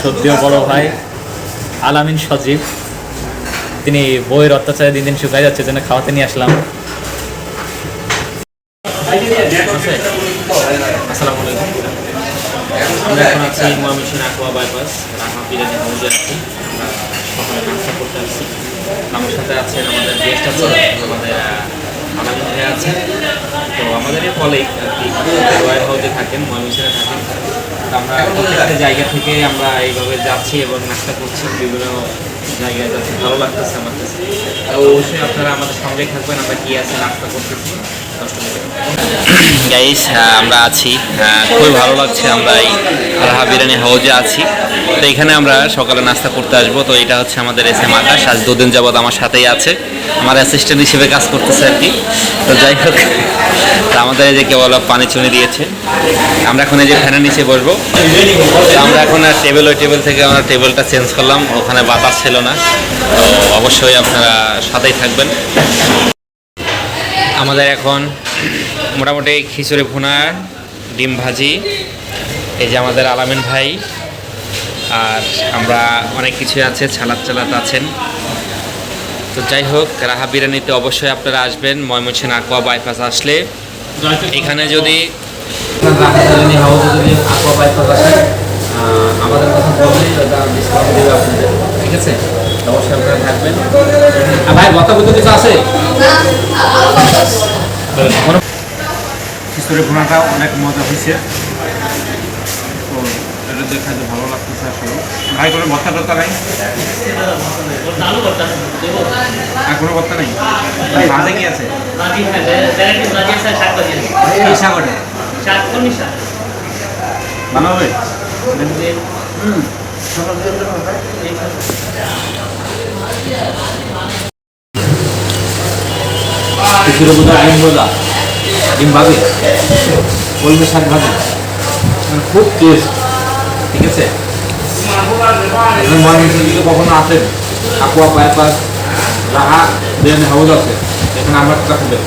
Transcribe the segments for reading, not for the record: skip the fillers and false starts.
সদ্যীয় বড় ভাই আলামিন সজীব, তিনি বইয়ের অত্যাচারে দিন দিন শুকাই যাচ্ছে, জন্য খাওয়াতে নিয়ে আসলাম। আসসালামু আলাইকুম। আমরা এখন আছি ময়মনসিংহ আকোয়া বাইপাস রাহা বিরিয়ানি হাউসে আছি। আমরা সকালে নাস্তা করতে আসছি। আমার সাথে আছেন আমাদের গেস্ট আছে, আমাদের আলামিন ভাই আছে। তো আমাদের কলিগ আর কি রয়্যাল হাউসে থাকেন, ময়মনসিংহে থাকেন। আমরা প্রত্যেকটা জায়গা থেকে আমরা এইভাবে যাচ্ছি এবং নাস্তা করছি, বিভিন্ন জায়গায় যাচ্ছি, ভালো লাগতেছে আমার কাছে। অবশ্যই আপনারা আমাদের সঙ্গে থাকবেন, আমরা কি আছে নাস্তা করতেছি। গাইস, আমরা আছি, খুবই ভালো লাগছে। আমরা এই রাহা বিরিয়ানি হাউজে আছি। তো এখানে আমরা সকালে নাস্তা করতে আসবো। তো এটা হচ্ছে আমাদের SM আকাশ, আজ 2 দিন যাবৎ আমার সাথেই আছে, আমার অ্যাসিস্ট্যান্ট হিসেবে কাজ করতেছে আর কি। তো যাই হোক, আমাদের এই যে কেবল পানি চুনি দিয়েছে। আমরা এখন এই যে ফ্যানের নিচে বসবো। তো আমরা এখন ওই টেবিল থেকে আমরা টেবিলটা চেঞ্জ করলাম, ওখানে বাতাস ছিল না। তো অবশ্যই আপনারা সাথেই থাকবেন। আমাদের এখন মোটামুটি খিচুড়ি ভুনা, ডিম ভাজি, এই যে আমাদের আলামিন ভাই, আর আমরা অনেক কিছু আছে, সালাদ আছেন। তো যাই হোক, রাহা বিরিয়ানিতে অবশ্যই আপনারা আসবেন। ময়মনসিংহ আকোয়া বাইপাস আসলে এখানে যদি রাহা বিরিয়ানি হাউসে যদি আকোয়া বাইপাস আসে, আমাদের কথা বললেই ডিসকাউন্ট দেবে আপনাদের, ঠিক আছে? অবশ্যই আপনারা থাকবেন। ভাই বক্তব্য কিছু আছে? খিচুড়ি ভুনাটা অনেক মজা হয়েছে, তো এটা দেখে ভালো লাগতেছে আসলে। ভাই কোনো ভর্তা টর্তা নাই? আর কোনো ভর্তা নেই? ভাজে কি আছে? ভালো হবে? খিচুড়ি ভুনা, ডিম ভাজা, ডিম ভাজি, কলমি শাক ভাজি, খুব টেস্ট, ঠিক আছে? ময়মনসিংহে কখনো আসেন, আকোয়া বাইপাস রাহা বিরিয়ানি হাউস আছে, এখানে আমরা থাকবে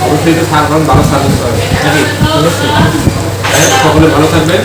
অবশ্যই এটা সার্ভ ভালো সার্ভিস পাবেন নাকি? সকলে ভালো থাকবেন।